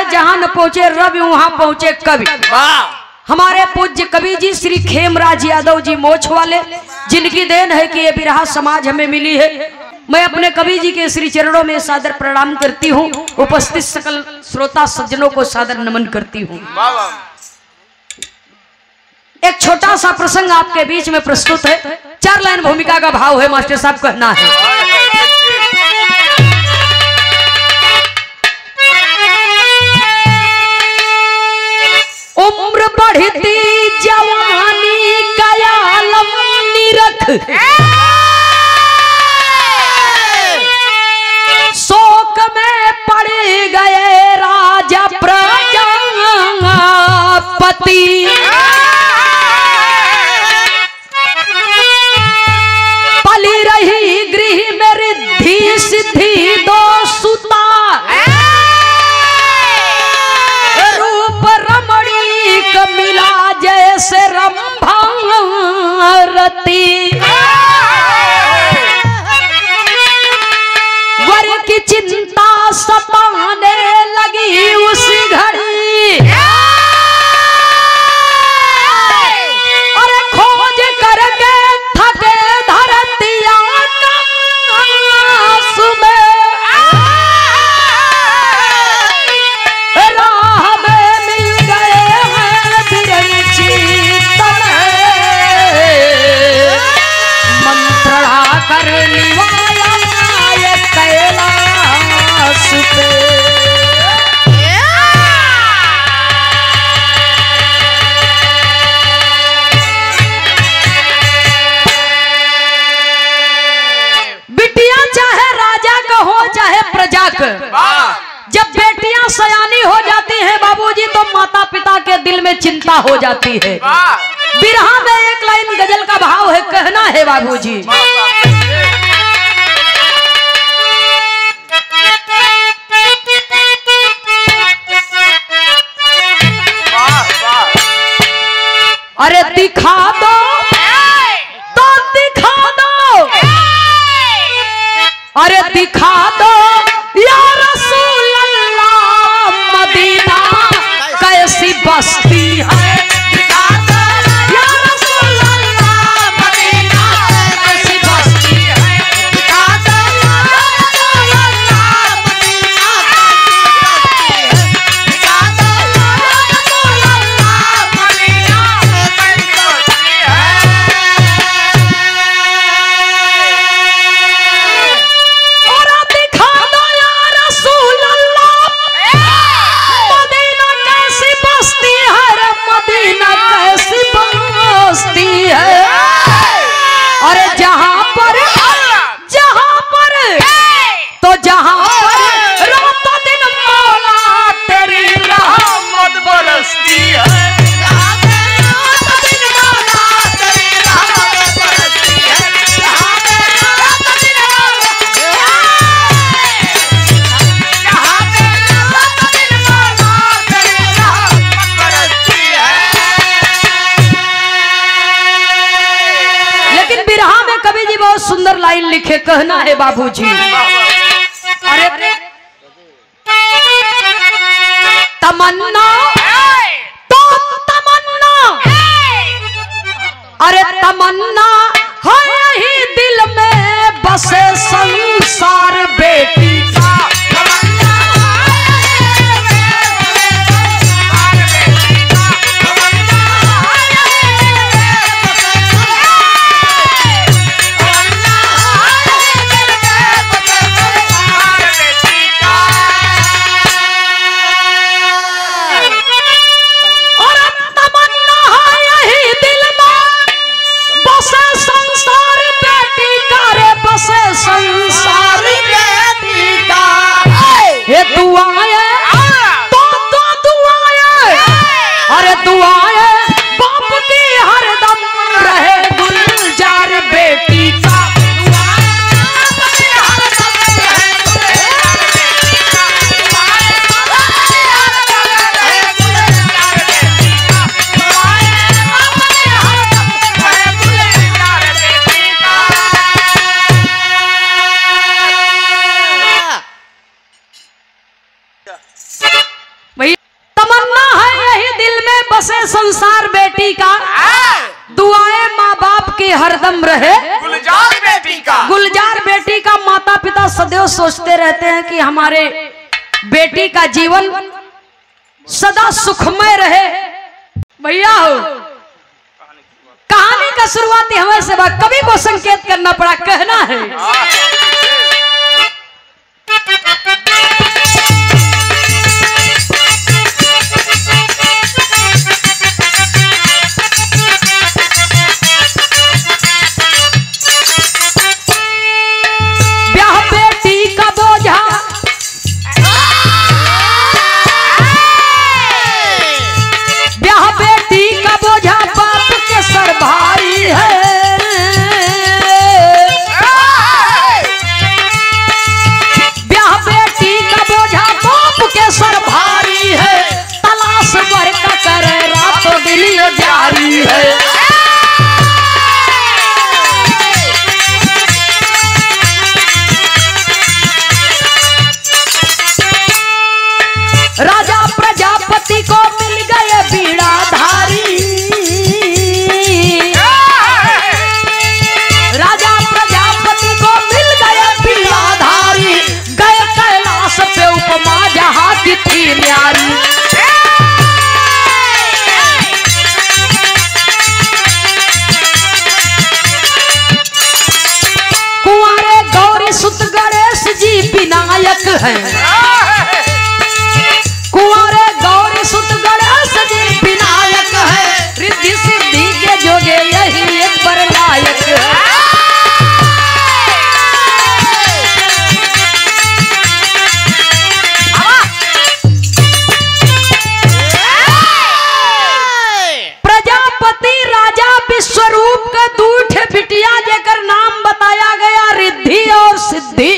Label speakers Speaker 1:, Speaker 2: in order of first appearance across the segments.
Speaker 1: है जहां न पहुंचे रवि वहां पहुंचे कवि। हमारे पूज्य कवि जी श्री खेमराज यादव जी मोछ वाले, जिनकी देन है कि ये बिरहा समाज हमें मिली है। मैं अपने कवि जी के श्री चरणों में सादर प्रणाम करती हूँ। उपस्थित सकल श्रोता सज्जनों को सादर नमन करती हूँ। एक छोटा सा प्रसंग आपके बीच में प्रस्तुत है। 4 लाइन भूमिका का भाव है। मास्टर साहब कहना है, उम्र बढ़ती जवानी का आलम निरख, शोक में पड़ गए राजा प्रजापति। पली रही गृह में रिद्धि सिद्धि 2 सुता, रूप रमणीक मिला जैसे रंभा रति। वर की चिंता सताने लगी उसी घड़ी, अरे खोज करके थके धरतिया सुबह, राह में मिल गए हैं बिरंची तले, मंत्रणा कर निवाया ये कैलाश पे। बिटिया चाहे राजा का हो चाहे प्रजा का, जब बेटियां सयानी हो जाती हैं बाबूजी तो माता पिता के दिल में चिंता हो जाती है। बिरहा में एक लाइन गजल का भाव है, कहना है बाबूजी, अरे दिखा दो तो दिखा दो, अरे दिखा दो या रसूल अल्लाह मदीना कैसी बस्ती है। दिखा दो या रसूल अल्लाह मदीना कैसी बस्ती है। दिखा दो या रसूल अल्लाह मदीना कैसी बस्ती है। दिखा दो या रसूल अल्लाह मदीना कैसी बस्ती है। और दिखा दो या रसूल अल्लाह मदीना कैसी बस्ती है, रे मदीना कैसी बस्ती है। अरे जहां पर तो जहां पर रात दिन मौला तेरी रहमत बरसती है। जहां पर रात दिन मौला तेरी रहमत बरसती है। जहां पर रात दिन मौला, जहां पर रात दिन मौला तेरी रहमत बरसती है। लेकिन बिरहा में कवि जी बहुत सुंदर लाइन लिखे, कहना है बाबूजी, अरे तमन्ना तो तमन्ना, अरे तमन्ना है यही दिल में बसे संसार बेटी का। तमन्ना है संसार बेटी का। तमन्ना संसार बेटी का। हे दुआएं तो दुआएं, अरे दुआएं बाप की हरदम रहे गुलजार बेटी का। भाई तमन्ना है यही दिल में बसे संसार बेटी का, दुआएं माँ बाप की हरदम रहे गुलजार बेटी का। माता पिता सदैव सोचते रहते हैं कि हमारे बेटी का जीवन सदा सुखमय रहे। भैया हो कहानी का शुरुआती हमें से कवि को संकेत करना पड़ा, कहना है जारी है। राजा प्रजापति को मिल गए बीड़ाधारी, राजा प्रजापति को मिल गए बीड़ाधारी, गए कैलाश पे उपमा जहाँ की थी न्यारी। सुत गणेश जी विनायक हैं, कुंवारे गौरी सुत गणेश जी विनायक है, रिद्धि सिद्धि के जोगे यही एक वरदायक है। प्रजापति राजा विश्वरूप का दूठ बिटिया जेकर नाम बताया गया रिद्धि और सिद्धि।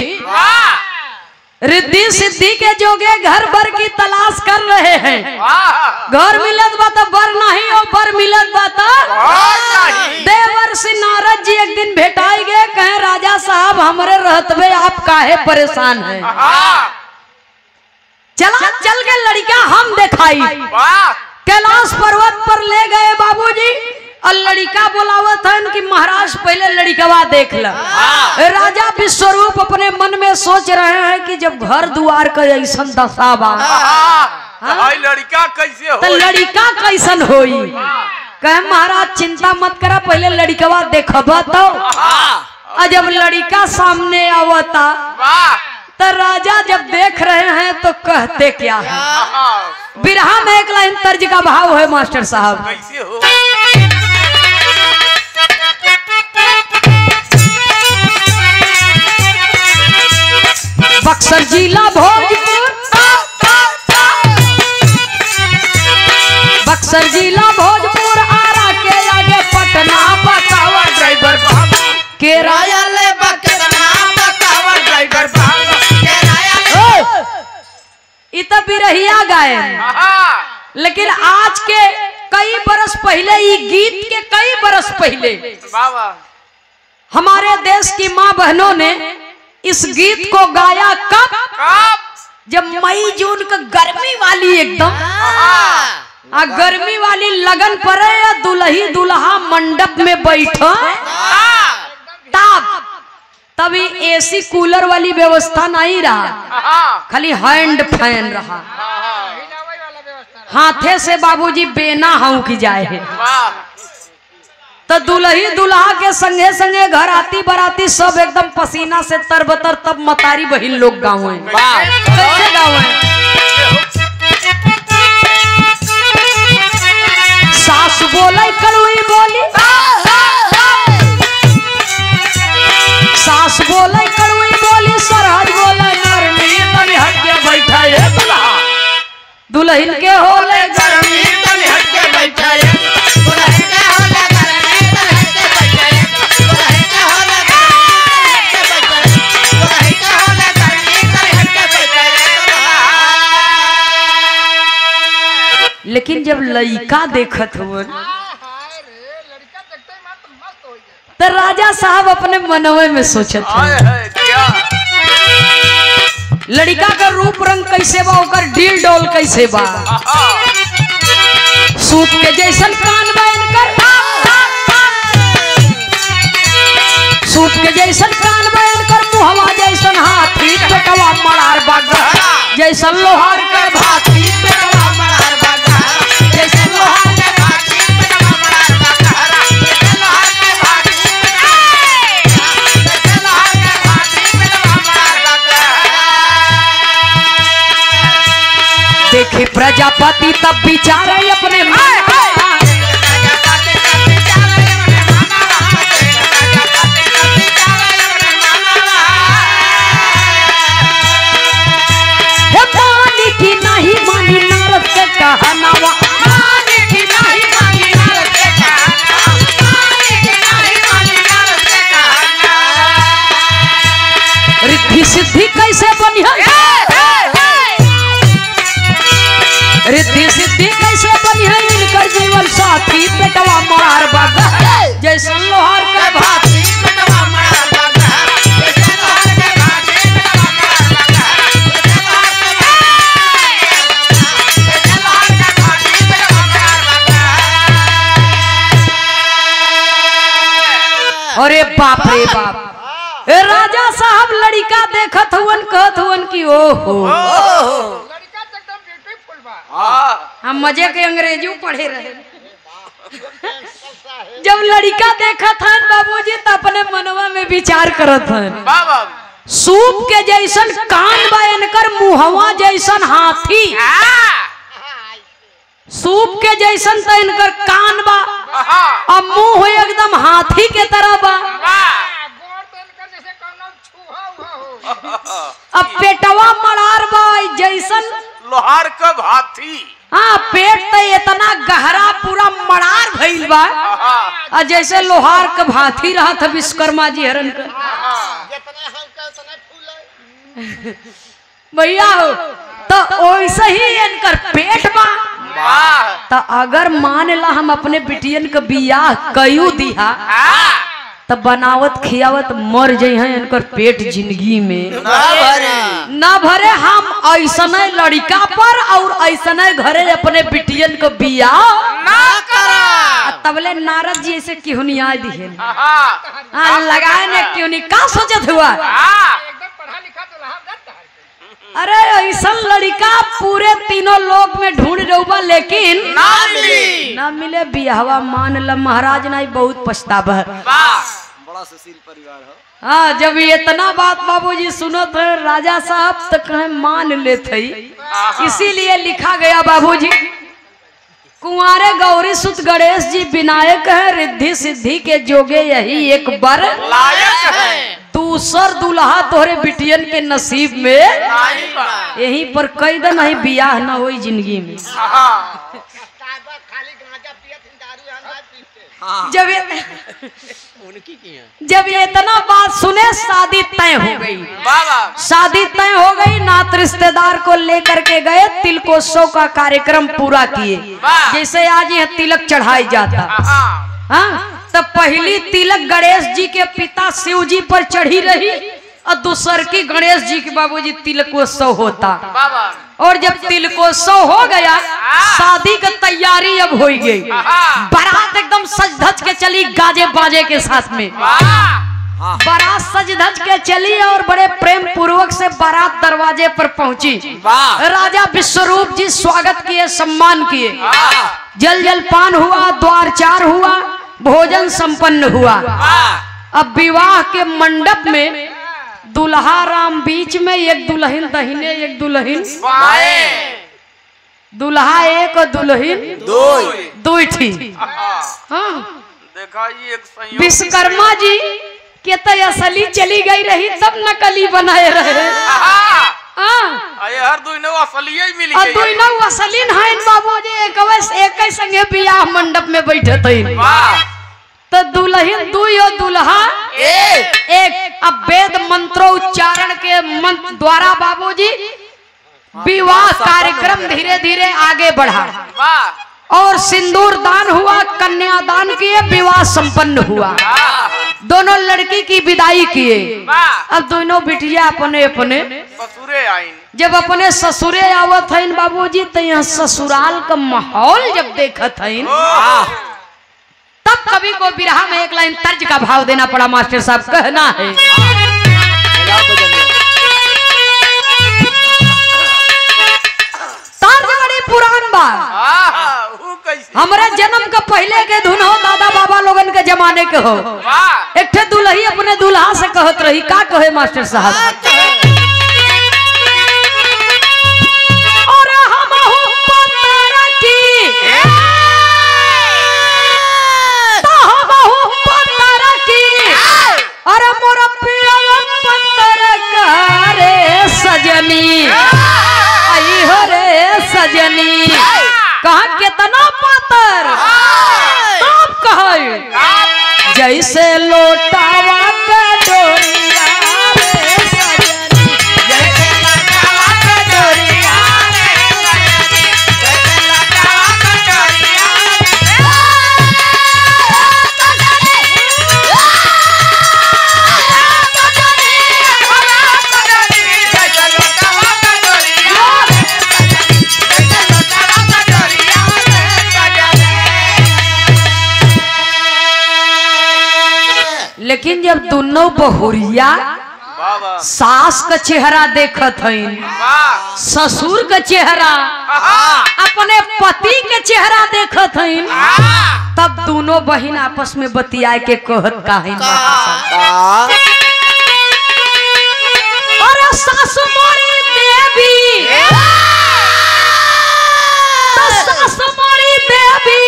Speaker 1: रिद्धि सिद्धि के जोगे घर बर की तलाश कर रहे हैं। घर मिलत बा तो बर नहीं और बर मिलत बा तो देवर्षि नारद जी एक दिन भेटाई गए, कहे राजा साहब हमरे रहतवे आप काहे परेशान हैं, चला चल के लड़का हम दिखाई। कैलाश पर्वत पर ले गए बाबूजी और लड़का बोलावत है कि महाराज पहले लड़कवा देख ला। राजा विश्वरूप अपने मन में सोच रहे हैं कि जब घर द्वार का ऐसा दशा बा
Speaker 2: लड़का कैसे हो,
Speaker 1: तो लड़का कैसन होई। कहे महाराज चिंता मत करा पहले लड़कवा देखबा तो। जब लड़का सामने आवता तो राजा जब देख रहे हैं तो कहते क्या है। बिरहा में एक लाइन तर्ज का भाव है मास्टर साहब,
Speaker 2: कैसे हो।
Speaker 1: बक्सर जिला भोजपुर, बक्सर जिला भोजपुर, आरा के आगे पटना, बतावा ड्राइवर किराया ले बकना, बतावा ड्राइवर इत बिरहिया गाए। लेकिन आज के कई बरस पहले, ये गीत के कई बरस पहले हमारे देश की माँ बहनों ने इस गीत को गाया। कब? जब मई जून का गर्मी वाली एकदम गर्मी वाली लगन पड़े या दुल्ही दुल्हा मंडप में बैठो, तभी एसी कूलर वाली व्यवस्था नहीं रहा, खाली हैंड फैन रहा। हाथे से बाबूजी बेना हाउ की जाए है। तो दुल्ही दुल्हा के संगे संगे घर आती बराती सब एकदम पसीना से तरबतर, तब मतारी बहिन लोग गाँव कैसे गाँव है। सास बोले कड़ुई बोली, सास बोले कड़ुई बोली, सरहद बोले नरमी, तनी हट के बैठा है दुल्हा, दुल्हन के होले गर्मी, तनी हट के बैठा है। लेकिन जब लड़का देखत हुए तो राजा साहब अपने मनवे में सोचत हैं लड़का का रूप रंग कैसे बा, ओकर डील डोल कैसे बा। सूप के जैसन कान बन कर, सूप के जैसन कान बन कर, मुहवा जैसन हाथी, पेटवा मड़ार बागा जैसन लोहार के भाती, पेटवा मड़ार बागा जैसन लोहार के भाती, पेटवा मड़ार बागा जैसन लोहार के भाती, जैसन लोहार के भाती, पेटवा मड़ार बागा। देखे प्रजापति तब विचारे अपने मन रिद्धि सिद्धि कैसे बनी है, रिद्धि सिद्धि कैसे बनी है, इनकर जीवन साथी, पेटवा मड़ार बागा जैसन लोहार के भाती, पेटवा मड़ार बागा जैसन लोहार के भाती, पेटवा मड़ार बागा जैसन लोहार के भाती, जैसन लोहार के भाती, पेटवा मड़ार बागा। अरे बाप रे बाप, राजा साहब लड़का देखत हुवन, कहत हुवन कि ओहो हम मजे के अंग्रेजी पढ़े रहे। जब लड़का देखत हन बाबूजी तो अपने मनवा में विचार करत हन, सूप के जैसन कान बन कर, मुहवा जैसन हाथी, सूप के जैसन तो इनकर कान बा और मुंह एकदम हाथी के तरह बा। अब पेटवा मड़ार बा जैसन
Speaker 2: लोहार का भाती।
Speaker 1: हाँ, पेट तो इतना गहरा पूरा मड़ार भइल बा, और जैसे लोहार का भाती रहा था विश्वकर्मा जी हरन का। भैया हो तो वैसे ही इनकर पेट बा। तो अगर मान ला हम अपने बिटियन का बियाह कयू दिहा तो बनावत खियावत मर जाइ हैं, इनकर पेट जिंदगी में ना भरे। हम ऐसन लड़का पर और ऐसन घरे अपने बिटियन को बियाह ना करा। तबले नारद जी ऐसे क्यों नहीं आए दिहे लगाए ने क्यों नहीं, का सोचत हुआ। अरे ऐसा लड़का पूरे तीनों लोग में ढूंढ रहुआ लेकिन ना मिले। बियाहवा मान ल महाराज नहीं बहुत पछतावा है।
Speaker 3: बड़ा सुशील परिवार हो।
Speaker 1: हाँ, जब इतना बात बाबूजी सुनो थे राजा साहब तो कहे मान लेते, इसीलिए लिखा गया बाबूजी, कुंवारे गौरी सुत गणेश जी विनायक है, रिद्धि सिद्धि के जोगे यही एक बार
Speaker 2: लायक है,
Speaker 1: दूसर दुल्हा तोहरे बिटियन के नसीब में यहीं पर कई दिन नहीं बियाह न हो जिंदगी में। जब ये इतना बात सुने शादी तय हो गई, शादी तय हो गई। नात रिश्तेदार को लेकर के गए, तिलकोत्सव का कार्यक्रम पूरा किए। जैसे आज यह तिलक चढ़ाई जाता, हाँ, तो पहली तिलक गणेश जी के पिता शिव जी पर चढ़ी रही और दूसर की गणेश जी के बाबूजी तिलकोत्सव होता। और जब तिलकोत्सव हो गया, शादी की तैयारी अब हो गई। बारात एकदम सज धज के चली, गाजे बाजे के साथ में बारात सज धज के चली और बड़े प्रेम पूर्वक से बारात दरवाजे पर पहुंची। राजा विश्वरूप जी स्वागत किए, सम्मान किए, जल जलपान हुआ, द्वारचार हुआ, भोजन संपन्न हुआ। अब विवाह के मंडप में दुल्हा राम बीच में, एक दुल्हन दहिने एक दुल्हन बाएं, दुल्हा एक और दुल्हन दो थी। हाँ, देखा ये एक संयोग। विश्वकर्मा जी के तो असली चली गई रही, तब नकली बनाए रहे।
Speaker 2: हर दुइनो असली ही मिली
Speaker 1: और दुइनो असली हैं बाबूजी। एक संगे बियाह मंडप में बैठे थे, तो दुल्हन दुई और दुल्हा एक। अब वेद मंत्रोच्चारण के मंत्र द्वारा बाबूजी विवाह कार्यक्रम धीरे धीरे आगे बढ़ा और सिंदूर दान हुआ, कन्यादान किए, विवाह संपन्न हुआ। दोनों लड़की की विदाई किए।
Speaker 2: वाह
Speaker 1: अब दोनों बिटिया अपने अपने
Speaker 2: ससुरे आइन
Speaker 1: जब अपने ससुरे आवत हईन बाबूजी, तो यहाँ ससुराल का माहौल जब देखत हईन, तब कवि को बिरहा में एक लाइन तर्ज का भाव देना पड़ा। मास्टर साहब कहना है, तर्ज बड़ी पुरान बात,
Speaker 2: कैसे
Speaker 1: हमारे जन्म का पहले के धुन हो, दादा बाबा लोगन के जमाने के हो।
Speaker 2: वाह
Speaker 1: एक ठे दुल्ही अपने दुल्हा से कहत रही, का कहे मास्टर साहब, और हम हो पतारा की, तो हम हो पतारा की, अरे मोरा पिया पत्थर का रे सजनी, आई हो रे सजनी, कहा कितना पातर, तब कहे जैसे लोटावा का डोरिया रे सजनी, जैसे लोटावा का डोरिया रे सजनी, जैसे लोटावा का डोरिया लेकिन जब दोनों बहुरिया
Speaker 2: बाबा
Speaker 1: सास का चेहरा देखत हईन,
Speaker 2: वाह
Speaker 1: ससुर का चेहरा, अपने पति के चेहरा देखत हईन, तब दोनों बहन आपस में बतियाए के कहत काहिन, अरे सासु मोरी देवी, तो सासु मोरी देवी,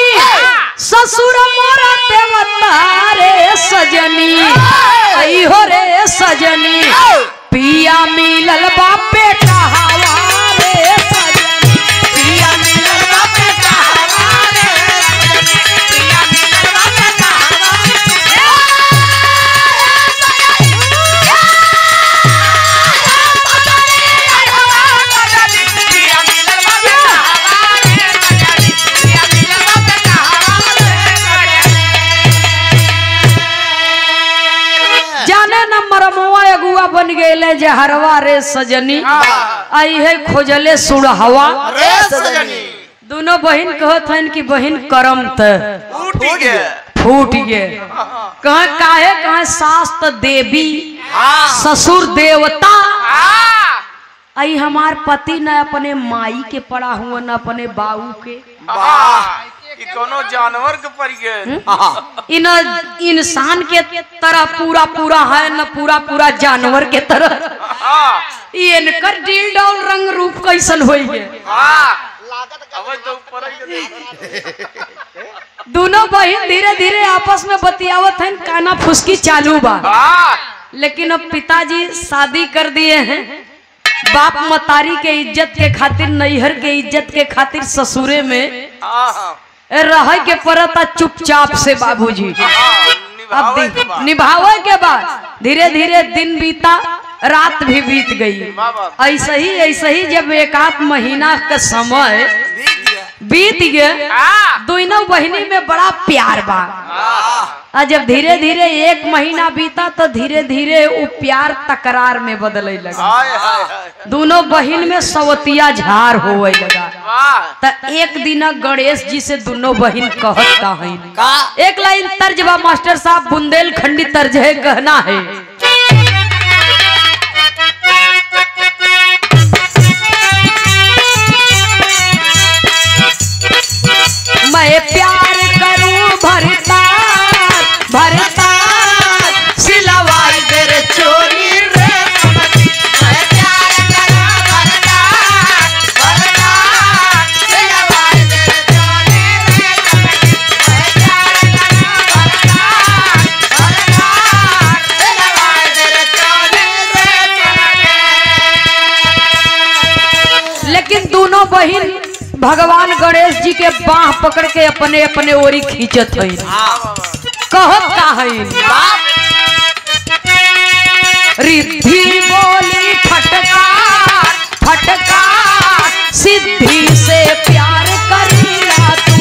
Speaker 1: ससुर मोरा देवता रे सजनी, आई हो रे सजनी, पिया मिलल बापे कहावा रे सजनी, पिया मिलल बापे कहावा रे सजनी, पिया मिलल बापे कहावा बन गए जहरवा रे सजनी, आई है खोजले सुड़हवा
Speaker 2: रे सजनी,
Speaker 1: दोनों बहन कहत हन कि बहन करम त फूट गए, कहा काहे कहा सास त देवी, ससुर देवता, आई हमार पति न अपने माई के पड़ा हुआ न अपने बाबू के,
Speaker 2: कोनो जानवर के पड़ गए,
Speaker 1: इन इंसान के तरह पूरा पूरा है न पूरा पूरा जानवर के तरह, इनकर डील डाउन रंग रूप कैसन होई है। दोनों बहन धीरे धीरे आपस में बतियावत हैं, काना फुसकी चालू बा, लेकिन अब पिताजी शादी कर दिए हैं, बाप मतारी के इज्जत के खातिर, नैहर के इज्जत के खातिर ससुरे में रह के पड़ता चुपचाप से बाबूजी। अब निभावे के बाद धीरे धीरे दिन बीता, रात भी बीत गई, ऐसे ही जब एक आध महीना का समय बीत गया, दोनों बहनी में बड़ा प्यार बा, और जब धीरे धीरे एक महीना बीता तो धीरे धीरे वो प्यार तकरार में बदले लगा, दोनों बहन में सवतिया झार होवे लगा। तो एक दिन गणेश जी से दोनों बहन कहत का एक लाइन तर्ज बा मास्टर साहब, बुंदेलखंडी तर्ज है, कहना है, मैं प्यार करूं भरता भरता सिलवाई दे रे चोरी रे, मैं प्यार करूं भरता भरता सिलवाई दे रे चोरी रे, मैं प्यार करूं भरता भरता सिलवाई दे रे चोरी रे। लेकिन दोनों बहन भगवान गणेश जी के बाह पकड़ के अपने अपने ओरी खींचत है, कहत का है, रिद्धि बोली फटका फटका, सिद्धि से प्यार करीला तू,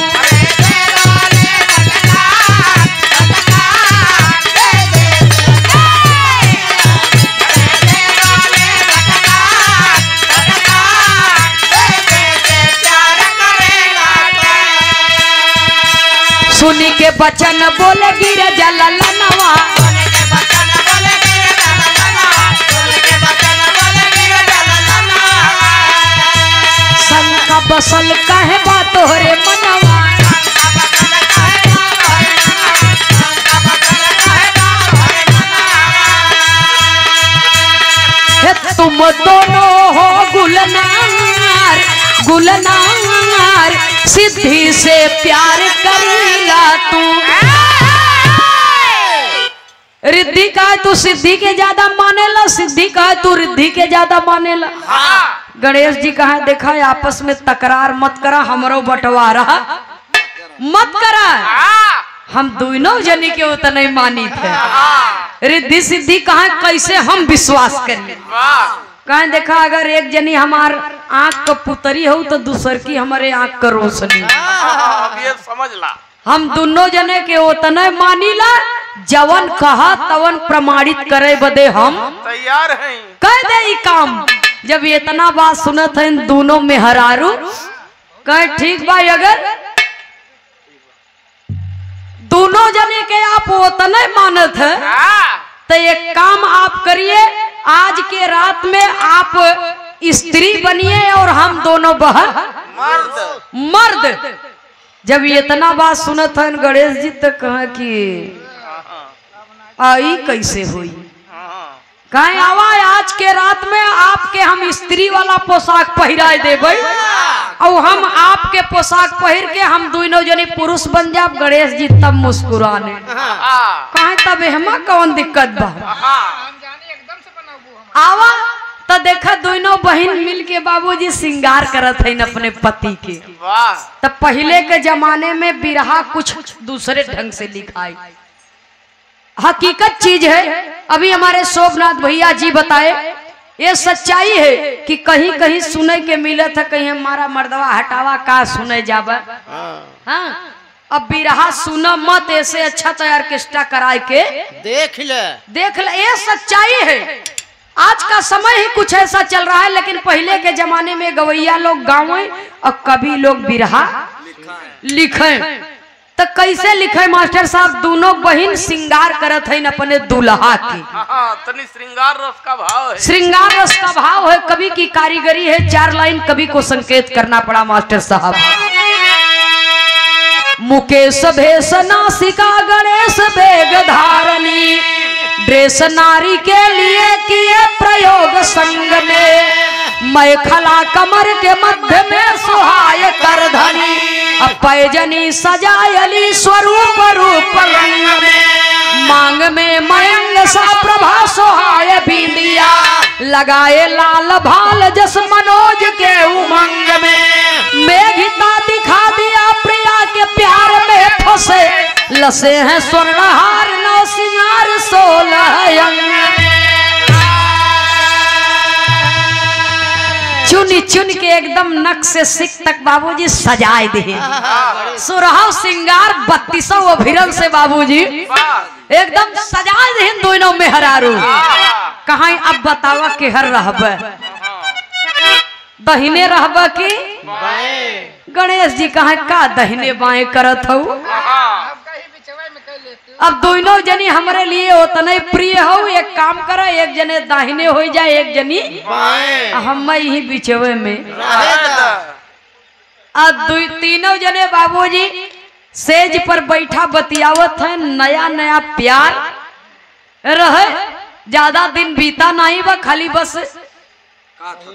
Speaker 1: सुनी के बचन बोले गिर जला लनवा शंका बसल काहे बा तोहरे मनवा तुम दोनों हो गुलनार गुलनार सिद्धि से प्यार करेगा तू रिद्धि का है तू सिद्धि के ज्यादा मानेला सिद्धि का है तू रिद्धि के ज्यादा मानेला गणेश जी कहा देखा है आपस में तकरार मत करा हमरो बंटवारा मत करा हम दोनों जनी के उतना नहीं मानी थे रिद्धि सिद्धि कहा कैसे हम विश्वास करें कहा देखा अगर एक जनी हमार आंख का पुतरी हो तो दूसर की हमारे आंख का रोशनी
Speaker 2: ये समझ ला
Speaker 1: हम दोनों जने के उतना मानीला जवन कहा तवन प्रमाणित करे बदे हम
Speaker 2: तैयार हैं
Speaker 1: कह दे ई काम जब इतना बात सुनत है दोनों में हरारू कहे ठीक भाई अगर दोनों जने के आप उतना मानत है तो एक काम आप करिए आज के रात में आप स्त्री बनिए और हम दोनों बहन मर्द जब इतना बात सुनत है गणेश जी तो कहा कि आई कैसे हुई कहे आवा आज के रात में आपके हम स्त्री वाला पोशाक पहिराए देबै और हम आपके पोशाक पहिर के हम दोनों जने पुरुष बन जाब गणेश जी तब मुस्कुराने कहे तब हमा कौन दिक्कत बा आवा तो देखा दोनों बहन मिल के बाबूजी श्रृंगार करत है अपने पति के तो पहले के जमाने में बिरहा कुछ दूसरे ढंग से लिखाई हकीकत चीज है अभी हमारे शोभनाथ भैया जी बताए ये सच्चाई है कि कहीं कहीं सुने के मिले था कहीं हमारा मर्दवा हटावा का सुने जावा हाँ अब बिरहा सुना मत ऐसे अच्छा तो ऑर्केस्ट्रा कराए के
Speaker 3: देख ले
Speaker 1: ये सच्चाई है आज का समय ही कुछ ऐसा चल रहा है लेकिन पहले के जमाने में गवैया लोग गावे और कभी लोग बिरहा लिखे तो कैसे लिखे मास्टर साहब दोनों बहन श्रृंगार करत है अपने दूल्हा की
Speaker 2: तनी श्रृंगार रस का भाव है
Speaker 1: श्रृंगार रस का भाव है कवि की कारीगरी है 4 लाइन कवि को संकेत करना पड़ा मास्टर साहब मुकेश भेष नासिका गणेश बेग धारणी ड्रेस नारी के लिए किए प्रयोग संग में मैं खला कमर के मध्य में सुहाय कर धनी पैजनी सजायली स्वरूप रूप रंग में मांग में मयंग सा प्रभा सुहाय बिंदिया लगाए लाल भाल जस मनोज के उमंग में मेघिता दिखा दिया प्रिया के प्यार में फंसे लसे हैं स्वर्णहार नौ सिंगार 16 अंग चुनी चुन के एकदम नक से सिक तक बाबूजी सजाए दे सुरहा श्रृंगार 3200 अभिरन से बाबूजी एकदम सजाए दे दोनों में हरारू कहाँ अब बतावा के हर रहब दहिने रहब की गणेश जी कहा का दहिने बाएं करत हूँ अब दोनों जनी हमारे लिए उतने प्रिय हो एक काम करा एक जने दाहिने हो जाए एक जनी हम ही बिचवे में अब तीनों जने बाबूजी सेज पर बैठा बतियावत है नया नया प्यार रहे ज्यादा दिन बीता नहीं बा खाली बस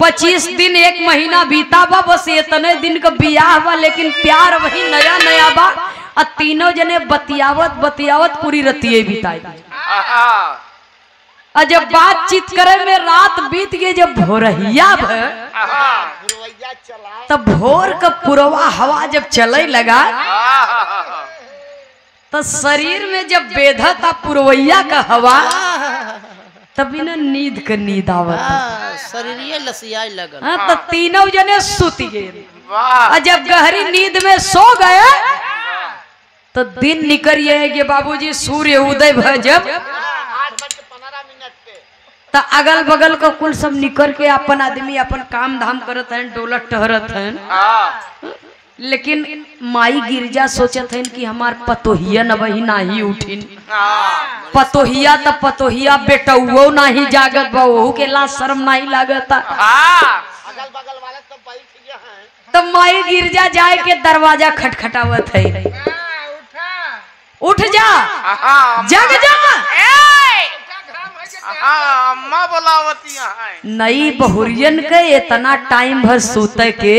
Speaker 1: 25 दिन 1 महीना बीता बा बस इतने दिन का बियाह बा लेकिन प्यार वही नया नया बा और तीनों जने बतियावत बतियावत पूरी रतिये बिताई और जब बातचीत करे में रात बीत गई जब भोरहिया तब भोर का पुरवा हवा जब चले लगा तो शरीर में जब बेधा था पुरवैया का हवा तभी ना नींद का नींद आवत
Speaker 3: शरीर लसियाए लगल
Speaker 1: तो तीनों जने सुत गए और जब गहरी नींद में सो गए तो दिन निकल ये बाबूजी सूर्य उदय भ जब तो अगल बगल का कुल सब निकल के अपन आदमी अपन काम धाम करत हैं डोलत टहरत हैं लेकिन माई गिरजा सोचत हन कि हमार पतोहिया न वही नाही उठिन। पतोहिया त पतोहिया बेटौओ नाही जागत बा, ओहू के ला शर्म नहीं लागता। तो माई गिरजा जाए के दरवाजा खटखटावत है। उठ जा, जग जा।
Speaker 2: अम्मा बोलावती है।
Speaker 1: नई बहुरियन के इतना टाइम भर सूते के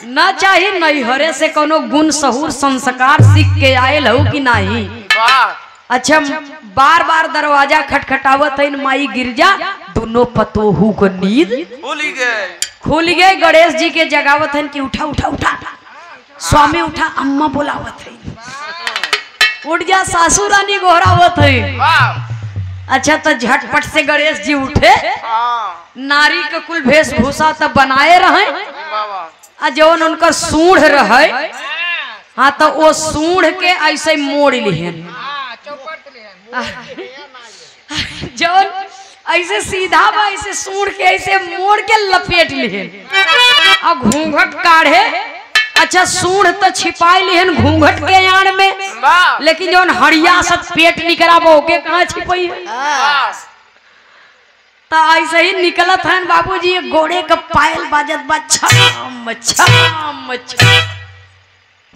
Speaker 1: ना चाहिए। नहीं हरे से कोनो गुण सहूर संस्कार सीख के आयल हो कि नहीं। अच्छा, बार बार दरवाजा खटखटावत है माई गिरजा। दोनों पतोहू को नींद खुल गए। गणेश जी के जगावत है कि उठा उठा उठा, स्वामी उठा, अम्मा बोलावत है। उठ जा, सासू रानी गोहरावत है। अच्छा, तो झटपट से गणेश जी उठे। नारी के कुल वेशभूषा तो बनाए रहे, जौन उनका सूढ़ रहे, हाँ, तो वो सूढ़ के ऐसे मोड़ लिहन, जौन ऐसे सीधा बा ऐसे सूढ़ के ऐसे मोड़ के लपेट लिहन और घूंघट काढ़े। अच्छा, सूढ़ तो छिपाई लिहन घूंघट के यान में, लेकिन जौन हड़िया सब पेट निकला वो के कहाँ छिपाई है। तो ऐसे ही निकलत है बाबूजी, घोड़े का पायल बाजत बा छम छम छम।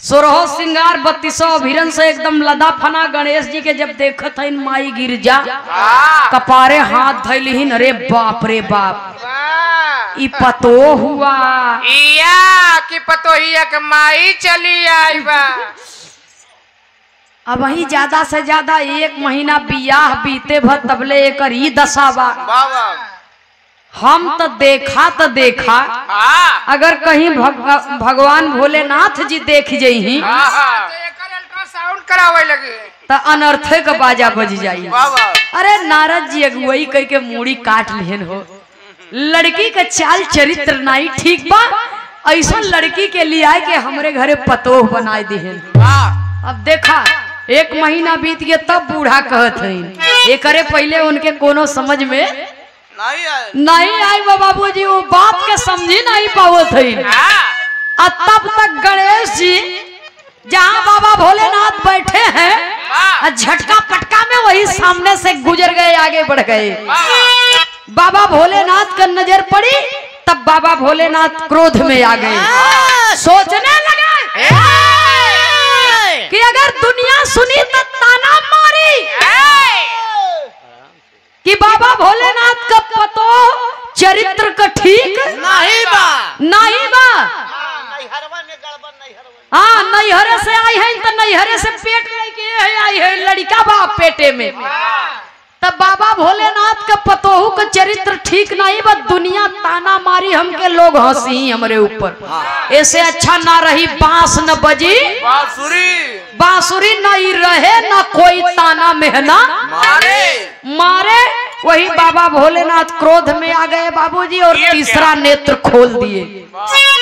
Speaker 1: सोरहो सिंगार 3200 अभिरन से एकदम लदा फना। गणेश जी के जब देखत है माई गिरजा, कपारे हाथ धैलिहिन। अरे बाप रे बाप, ई पतो हुआ
Speaker 2: कि पतोहिया के माई चली आई बा।
Speaker 1: अब वही ज्यादा से ज्यादा 1 महीना बियाह बीते भर तबले एक ही दशा बा। हम तो देखा अगर कहीं भगवान भोलेनाथ जी देख जही
Speaker 2: अल्ट्रासाउंड करावे लगे
Speaker 1: तो अनर्थे का बाजा बज जाई। अरे नारद जी अगुवई कह के मूड़ी काट लिहन हो। लड़की का चाल चरित्र नहीं ठीक बा, ऐसा लड़की के लिए आए के हमरे घरे पतोह बनाए दिहन। अब देखा 1 महीना बीत गया तब बूढ़ा कहत है। एकरे पहले उनके कोनो समझ में नहीं आई बाबूजी, वो बात के समझी नहीं पावत है। तब तक गणेश जी जहाँ बाबा भोलेनाथ बैठे हैं, झटका पटका में वही सामने से गुजर गए, आगे बढ़ गए। बाबा भोलेनाथ का नजर पड़ी, तब बाबा भोलेनाथ क्रोध में आ गए। सोचने लगे कि अगर दुनिया सुनी तो ताना मारी कि बाबा भोलेनाथ का पतो चरित्र का ठीक
Speaker 3: नहीं बा।
Speaker 1: हाँ, नैहरे से आई है तो नैहरे से पेट लेके आई है, लड़का बाप पेटे में। तब बाबा भोलेनाथ का पतोहू का चरित्र ठीक नहीं बा। दुनिया ताना मारी, हमके लोग हंसी हमरे ऊपर। ऐसे अच्छा ना रही बांस न बजी, बांसुरी नहीं रहे, ना कोई ताना मेहना मारे। वही बाबा भोलेनाथ क्रोध में आ गए बाबूजी, और तीसरा नेत्र खोल दिए।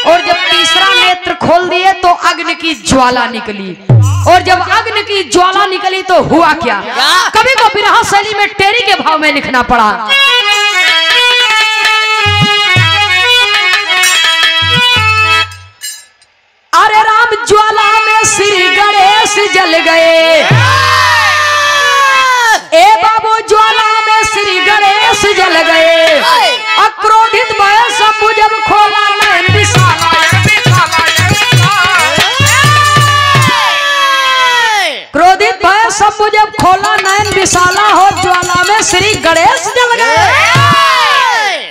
Speaker 1: और जब तीसरा नेत्र खोल दिए तो अग्नि की ज्वाला निकली। और जब अग्नि की ज्वाला निकली तो हुआ क्या? कवि को बिरहा शैली में टेरी के भाव में लिखना पड़ा। अरे राम, ज्वाला में श्री गणेश जल गए। ए बाबू, ज्वाला में श्री गणेश जल गए। अक्रोधित भय शंभु जब खोला नयन विशाला। क्रोधित भय शंभु जब खोला नयन विशाला, हो ज्वाला में श्री गणेश जल गए।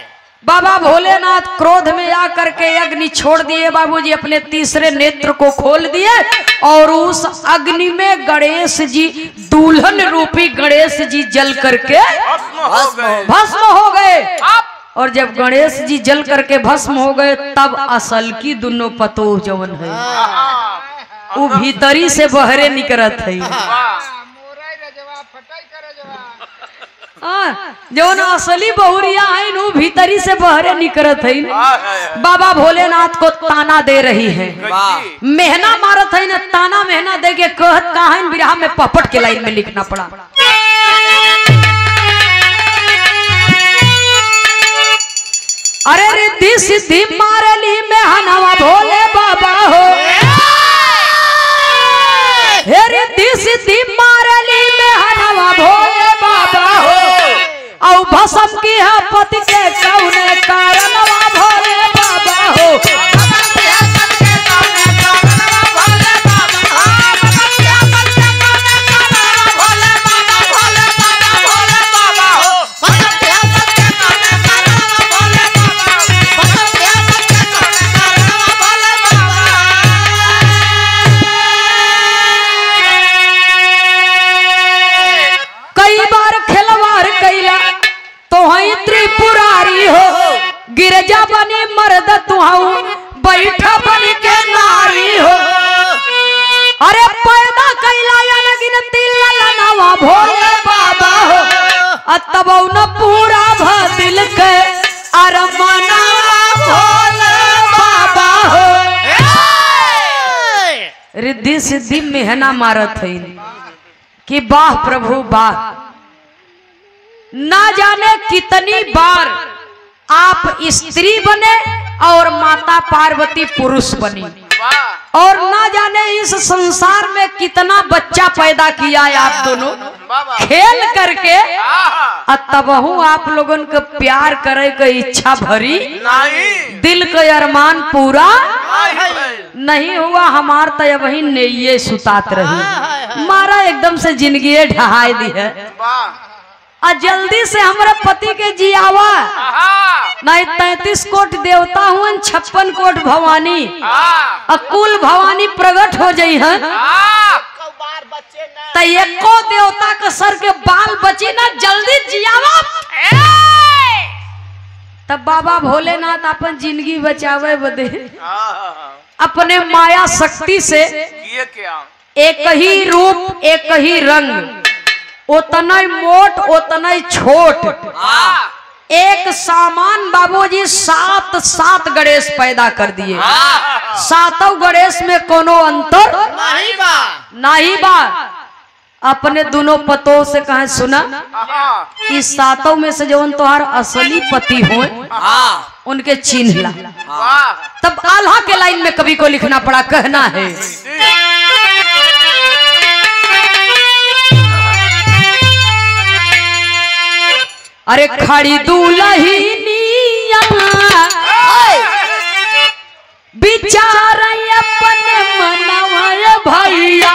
Speaker 1: बाबा भोलेनाथ क्रोध में आकर के अग्नि छोड़ दिए बाबूजी, अपने तीसरे नेत्र को खोल दिए। और उस अग्नि में गणेश जी, दुल्हन रूपी गणेश जी जल करके भस्म हो गए। और जब गणेश जी जल करके भस्म हो गए, तब असल की दोनों पतोह जवन है वो भीतरी से बहरे निकलत है। जौन असली बहुरिया है वो भीतरी से बहरे निकलत है। बाबा भोलेनाथ को ताना दे रही है, मेहना मारत है न, ताना मेहना दे के कहत कहा है। बिरहा में पपट के लाइन में लिखना पड़ा। अरे रिद्धि सिद्धि मारली में हनवा भोले बाबा हो। सिद्धि मारली में हनवा भोले बाबा हो औ भसम की है पति के कौने कारणवा भोले बाबा हो त्रिपुरारी हो गिरजा बनी मर्द तुहाऊ बैठा बनी के नारी हो अरे पैदा कैला यानगिन तिललनवा भोले बाबा हो अतबौ न पूरा भ दिल के अरमाना भोले बाबा हो रिद्धि सिद्धि मेहना मारत है कि वाह प्रभु वाह ना जाने कितनी बार आप स्त्री बने और माता पार्वती पुरुष बनी और ना जाने इस संसार में कितना बच्चा पैदा किया है आप दोनों खेल करके तबहू आप लोगों को प्यार करे के इच्छा भरी दिल का अरमान पूरा नहीं हुआ हमार तो वही नैये सुतात रही मारा एकदम से जिंदगी ढहाई दी है जल्दी से हमारे पति के जियावा नहीं 33 कोट देवता हुए 56 कोट भवानी कुल भवानी प्रकट हो जाई है तो एको देवता का सर के बाल बची ना जल्दी जियावा तब बाबा भोलेनाथ अपन जिंदगी बचावे बदे अपने माया शक्ति से एक ही रूप एक ही रंग उतना मोट उतना छोट एक सामान बाबूजी 7 गणेश पैदा कर दिए 7 गणेश में कोनो अंतर नहीं बा अपने दोनों पतों से कहा सुना इस 7 में से जो तोहार असली पति हो उनके चिन्ह ला तब आल्हा के लाइन में कवि को लिखना पड़ा कहना है अरे खड़ी दुल्हनिया बिचार अपन मनवा भैया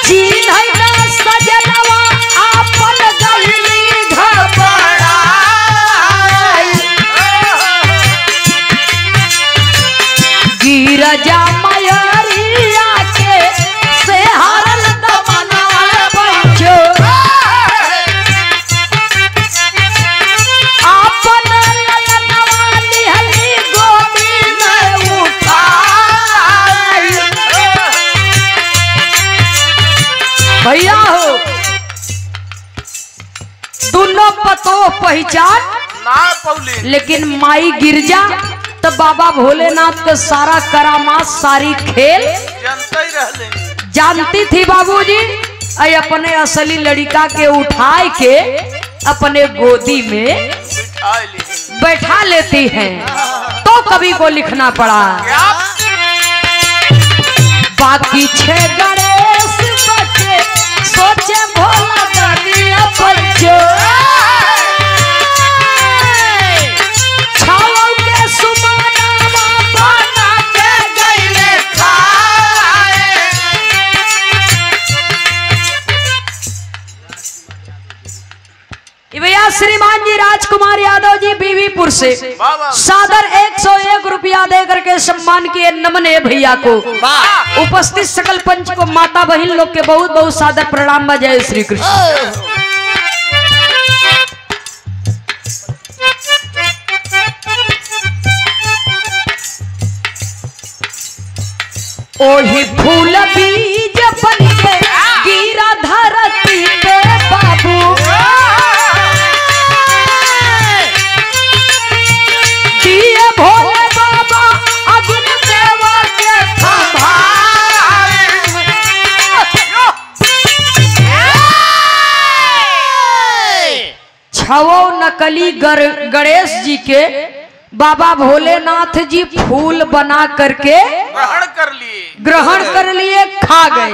Speaker 1: चिन्ह ना सजनवा अपन गली घबरा गिरजा मयरिया के से हरल भैया हो दोनों पतो पहचान
Speaker 2: ना पौली
Speaker 1: लेकिन माई गिरजा तो बाबा भोलेनाथ का सारा करामात सारी खेल जानती थी बाबूजी अपने असली लड़का के उठाए के अपने गोदी में बैठा लेती हैं तो कवि को लिखना पड़ा बाकी 6 गणेश बचे सोचे भोला दानिया पंचो छाओ के सुमाना बना के गईले खाए भैया श्रीमान जी राजकुमार यादव जी बीवीपुर से सादर 101 रुपया दे करके सम्मान किए नमने भैया को उपस्थित सकल पंच को माता बहन लोग के बहुत बहुत सादर प्रणाम। जय श्री कृष्ण। ओही फूल बीज बन के गिरा धरती पे बाबू दिए भोले बाबा अग्न देवा के छवो नकली गणेश जी के बाबा भोलेनाथ जी फूल बना करके ग्रहण कर लिए, खा गए।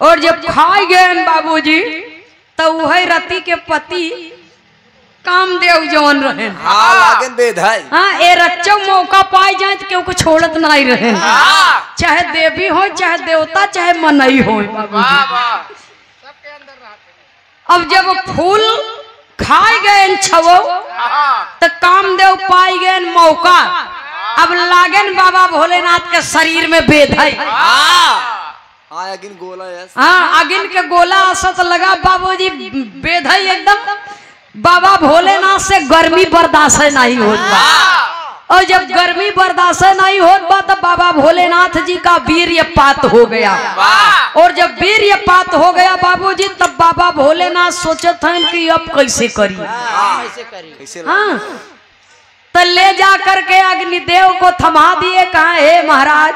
Speaker 1: और जब खा गए बाबूजी तो वही रति के पति कामदेव जौन रहे, हाँ ए रच्चा मौका पाए जाए तो केहू को छोड़त नहीं रहे, चाहे देवी हो चाहे देवता चाहे मनई हो। अब जब फूल खाए गए छवो तो कामदेव पाई गए मौका, अब लागन बाबा भोलेनाथ के शरीर में बेधई। हाँ अगिन के गोला असत लगा बाबूजी, बेधई एकदम। बाबा भोलेनाथ से गर्मी बर्दाश्त नहीं होता, और जब गर्मी बर्दाश्त नहीं होता तो बाबा भोलेनाथ जी का वीर्यपात हो गया। और जब वीर्यपात हो गया बाबूजी तब बाबा भोलेनाथ सोचत हैं कि अब कैसे करी। हाँ तो ले जा करके अग्निदेव को थमा दिए, कहा हे महाराज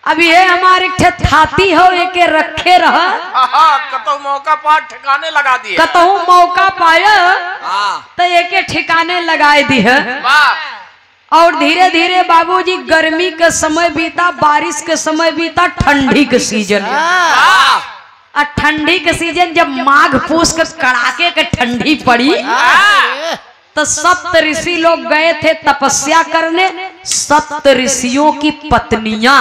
Speaker 1: अब ये हमारे थाती हो एक रखे रह,
Speaker 2: कतहु मौका पा ठिकाने लगा दिए,
Speaker 1: कतहु मौका पाया तो एक ठिकाने लगाए दी है। और धीरे धीरे बाबूजी गर्मी के समय बीता, बारिश के समय बीता, ठंडी के सीजन। और ठंडी के सीजन जब माघ पूस के कड़ाके के ठंडी पड़ी तो सप्त ऋषि लोग गए थे तपस्या करने। सप्त ऋषियों की पत्नियां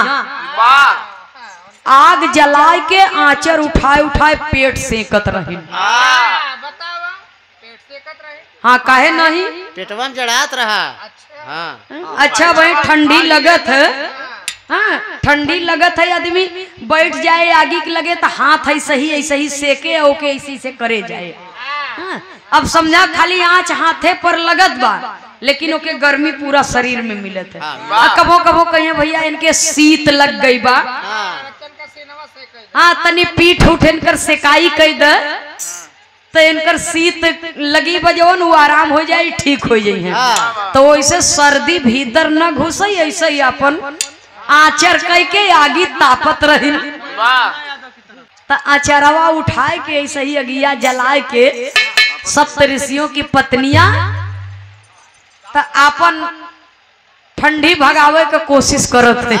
Speaker 1: आग जलाए के आंचर उठाए उठाए पेट सेकत रही। हाँ काहे नहीं,
Speaker 3: पेटवन जड़ात रहा। हाँ
Speaker 1: अच्छा भाई ठंडी लगत है, हाँ ठंडी लगत है, आदमी बैठ जाए आगे के लगे तो हाथ ऐसे ही सेके ओके ऐसे से करे जाए। हाँ अब समझा खाली आँच हाथे पर लगत बा लेकिन ओके गर्मी पूरा शरीर में मिलत है। कभो कभो कहिए भैया इनके शीत लग गई बा, हाँ तनी पीठ उठ इनकर सेकाई कई द तो इनकर शीत लगी बजवन वो आराम हो जाए, ठीक हो जाए। तो वैसे सर्दी भीतर न घुसे, ऐसे ही अपन आचर कई के आगी तापत रही। तो आचरवा उठाए के ऐसे ही अगिया जलाए के सप्त ऋषियों की पत्नियां तो अपन ठंडी भगावे के कोशिश करत थे।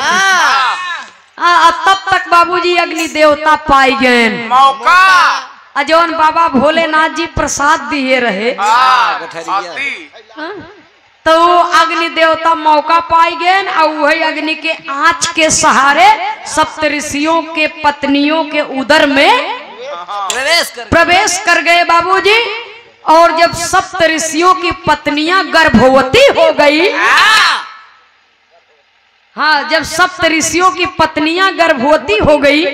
Speaker 1: तब तक बाबूजी अग्नि देवता पाई गए
Speaker 2: मौका,
Speaker 1: जौन बाबा भोलेनाथ जी प्रसाद दिए रहे तो अग्नि देवता मौका पाई गए और वही अग्नि के आँच के सहारे सप्त ऋषियों के पत्नियों के उदर में प्रवेश कर गए बाबूजी। और जब सप्त ऋषियों की पत्नियां गर्भवती हो गई, हाँ जब सप्त ऋषियों की पत्नियां गर्भवती हो गई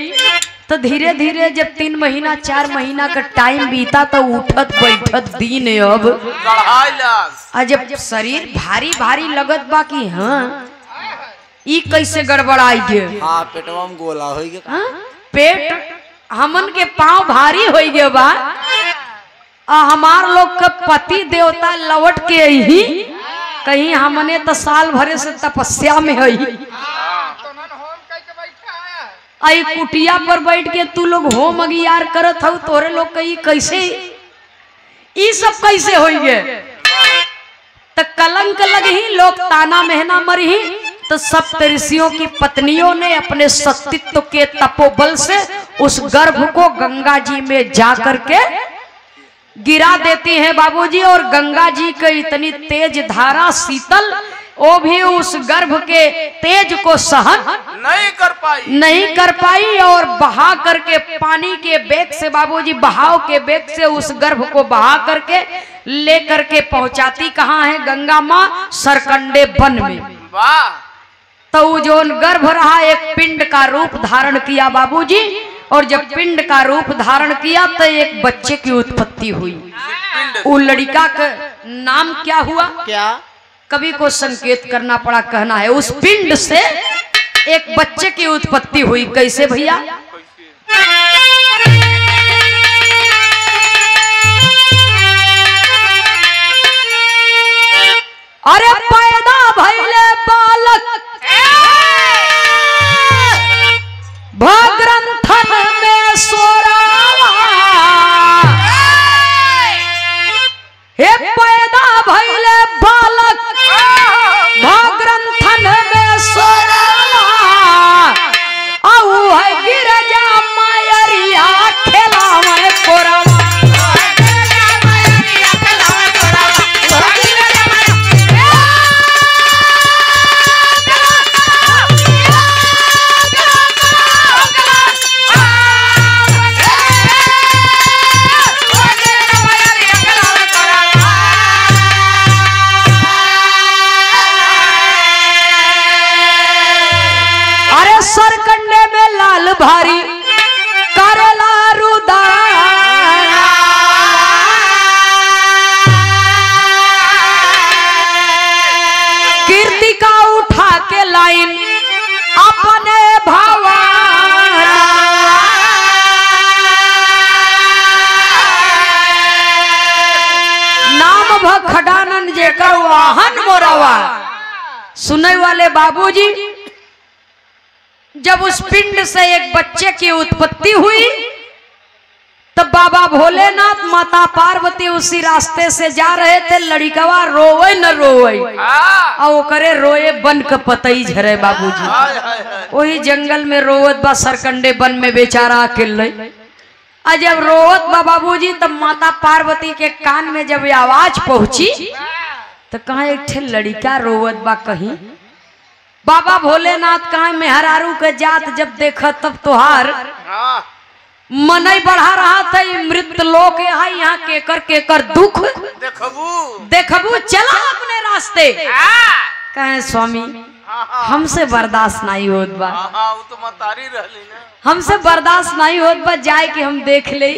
Speaker 1: तो धीरे धीरे जब 3 महीना 4 महीना का टाइम बीता तो उठत बैठत दिन अब जब शरीर भारी भारी लगत बा कि हाँ ई कैसे गड़बड़ाई गे,
Speaker 4: हाँ पेटवा में गोला हो गया,
Speaker 1: पेट हमन के पाँव भारी हो गए बा। हमार लोग का पति देवता लौट के ही कहीं हमने तो साल भरे से तपस्या में है, आई कुटिया पर बैठ के तू लोग होम अगियार करत हो, तोरे लोग कहीं कैसे ई सब कैसे हो गए। तो कलंक लग ही लोग ताना महना मरी। तो सप्त ऋषियों की पत्नियों ने अपने सतीत्व के तपोबल से उस गर्भ को गंगा जी में जा करके गिरा देती हैं बाबूजी। और गंगा जी के इतनी तेज धारा शीतल वो भी उस गर्भ के तेज को सहन नहीं कर पाई और बहा करके पानी के बेग से बाबूजी बहाव के बेग से उस गर्भ को बहा करके ले करके पहुंचाती कहाँ है गंगा माँ सरकंडे वन में। तो जो गर्भ रहा एक पिंड का रूप धारण किया बाबूजी। और जब पिंड का रूप धारण किया तो एक बच्चे की उत्पत्ति हुई। वो लड़का का नाम क्या हुआ,
Speaker 3: क्या
Speaker 1: कवि को संकेत करना पड़ा, कहना है उस पिंड से एक बच्चे की उत्पत्ति हुई। कैसे भैया, अरे पैदा भइले बालक भग्रंथन में सोरावा, हे पैदा वाहन मोरवा। सुनने वाले बाबूजी, जब उस पिंड से एक बच्चे की उत्पत्ति हुई तब बाबा भोलेनाथ माता पार्वती उसी रास्ते से जा रहे थे। लड़िकवा रोवे न रोवे और करे रोए बन के पतई झरे बाबूजी। वही जंगल में रोवत बा सरकंडे बन में बेचारा अकेले। और जब रोवत बा बाबूजी तब माता पार्वती के कान में जब आवाज पहुंची तो कहा एक ठे लड़िका रोवत बा कहीं। बाबा भोलेनाथ कहा मेहरारू के जात जब देखा तब तुहार मन ही बढ़ा रहा था। मृत लोक है यहाँ केकर दुख देखबू चला अपने रास्ते। कहे स्वामी हमसे बर्दाश्त नहीं होत बा, हमसे बर्दाश्त नहीं होत बा, जाए के हम देख ले।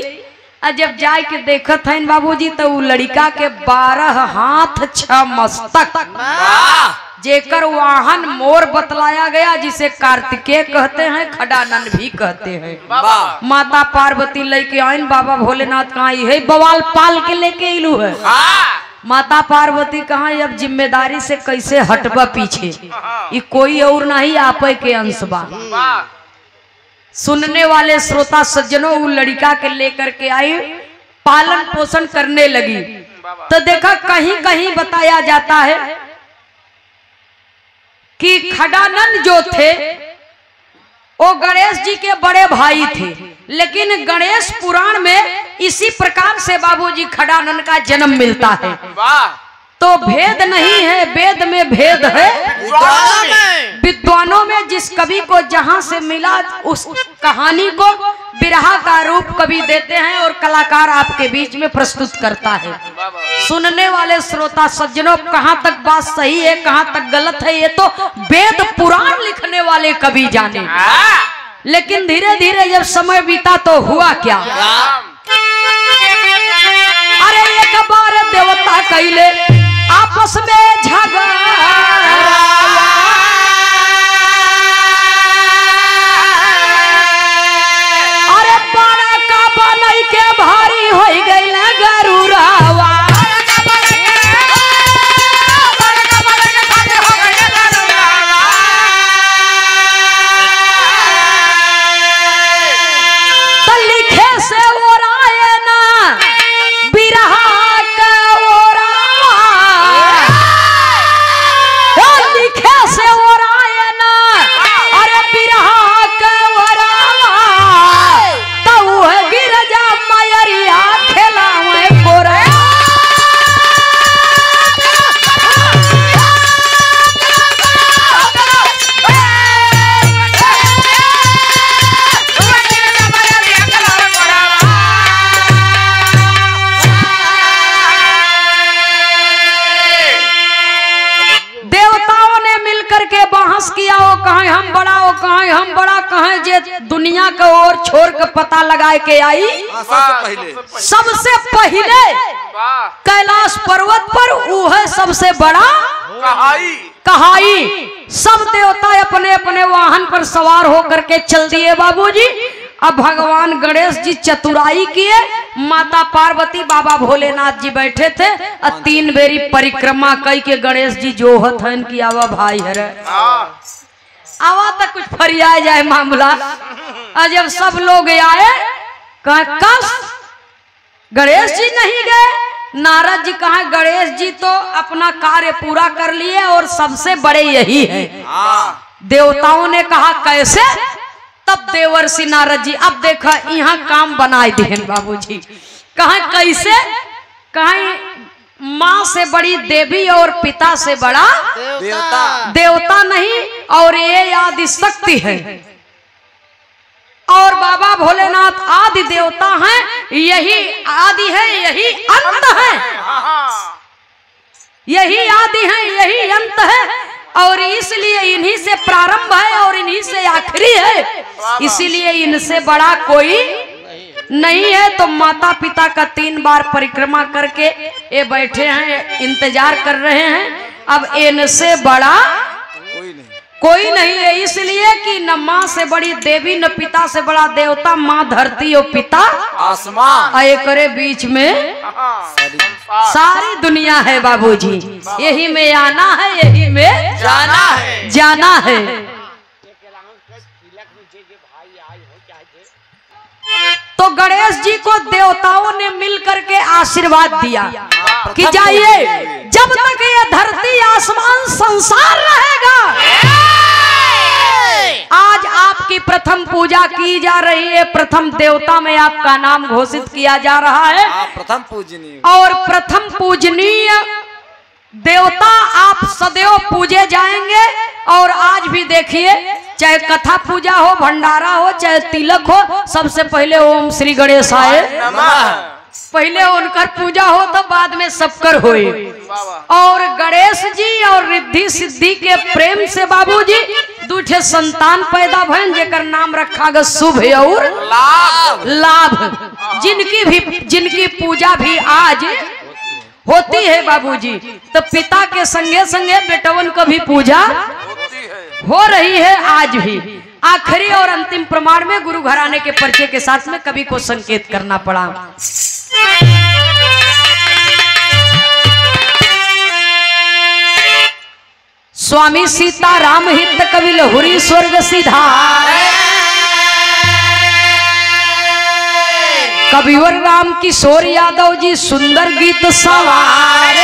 Speaker 1: जब जाए के देखत है बाबूजी तो वो लड़का के 12 हाथ 6 मस्तक जेकर वाहन मोर बतलाया गया, जिसे कार्तिकेय कहते हैं, खडानन भी कहते हैं। माता पार्वती लेके आइन बाबा भोलेनाथ कहा है बवाल पाल के लेके इलू है। माता पार्वती कहा अब जिम्मेदारी से कैसे हटबा पीछे, ये कोई और नहीं आप के अंश बा। सुनने वाले श्रोता सज्जनों वो लड़का के लेकर के आई, पालन पोषण करने लगी। तो देखा कहीं कहीं बताया जाता है कि खडानन जो थे वो गणेश जी के बड़े भाई थे, लेकिन गणेश पुराण में इसी प्रकार से बाबूजी खडानन का जन्म मिलता है। तो भेद नहीं है, वेद में भेद है। विद्वानों में जिस कवि को जहां से मिला उस कहानी को बिरहा का रूप कवि देते हैं और कलाकार आपके बीच में प्रस्तुत करता है। सुनने वाले श्रोता सज्जनों कहां तक बात सही है कहां तक गलत है ये तो वेद पुराण लिखने वाले कवि जाने। लेकिन धीरे धीरे जब समय बीता तो हुआ क्या, अरे एक बार देवता कैले आपस में झगड़ा, अरे बड़ा का बनई के भारी हो गई गरुरावा। तो लिखे से ओराए ना बिरहा किया वो कहे हम बड़ा, वो कहे हम बड़ा, कहे जे दुनिया का ओर छोड़ के पता लगाए के आई। सबसे पहले कैलाश पर्वत पर वो है सबसे बड़ा कहाई। सब देवता अपने अपने वाहन पर सवार होकर के चल दिए बाबूजी। अब भगवान गणेश जी चतुराई किए, माता पार्वती बाबा भोलेनाथ जी बैठे थे और 3 बेरी परिक्रमा कई के गणेश जी जोहत है कि आवा भाई है आवा तक कुछ फरिया जाए मामला। और जब सब लोग आए कस गणेश जी नहीं गए, नारद जी कहा गणेश जी तो अपना कार्य पूरा कर लिए और सबसे बड़े यही है। देवताओं ने कहा कैसे? तब देवर्षि नारद जी अब देखा यहाँ काम बनाए दिए बाबूजी। कहा कैसे? कहा माँ से बड़ी देवी और पिता से बड़ा देवता नहीं, और ये आदि शक्ति है और बाबा भोलेनाथ आदि देवता हैं। यही आदि है यही अंत है, यही आदि है यही अंत है, और इसलिए इन्हीं से प्रारंभ है और इन्हीं से आखिरी है, इसीलिए इनसे बड़ा कोई नहीं है। तो माता पिता का 3 बार परिक्रमा करके ये बैठे हैं, इंतजार कर रहे हैं। अब इनसे बड़ा कोई नहीं है, इसलिए कि न माँ से बड़ी देवी न पिता से बड़ा देवता। माँ धरती और पिता आसमान, करे बीच में सारी दुनिया है बाबूजी। यही में आना है, यही में जाना है। तो गणेश जी को देवताओं ने मिल करके आशीर्वाद दिया कि जाइए, जब तक ये धरती आसमान संसार रहेगा, आज आपकी प्रथम पूजा की जा रही है। प्रथम देवता में आपका नाम घोषित किया जा रहा है
Speaker 4: प्रथम पूजनीय,
Speaker 1: और प्रथम पूजनीय देवता आप सदैव पूजे जाएंगे। और आज भी देखिए, चाहे कथा पूजा हो, भंडारा हो, चाहे तिलक हो, सबसे पहले ओम श्री गणेशाय पहले उनकर पूजा हो, तो बाद में सबकर होए। और गणेश जी और रिद्धि सिद्धि के प्रेम से बाबूजी दूठे संतान पैदा भइल, जेकर नाम रखा गया शुभ और लाभ। जिनकी पूजा भी आज होती है बाबूजी। तो पिता के संगे संगे बेटवन को भी पूजा हो रही है आज भी। आखिरी और अंतिम प्रमाण में गुरु घराने के परिचय के साथ में कवि को संकेत करना पड़ा। स्वामी सीताराम हित कवि लहुरी स्वर्ग सिधार, कविवर राम किशोर यादव जी सुंदर गीत सवार।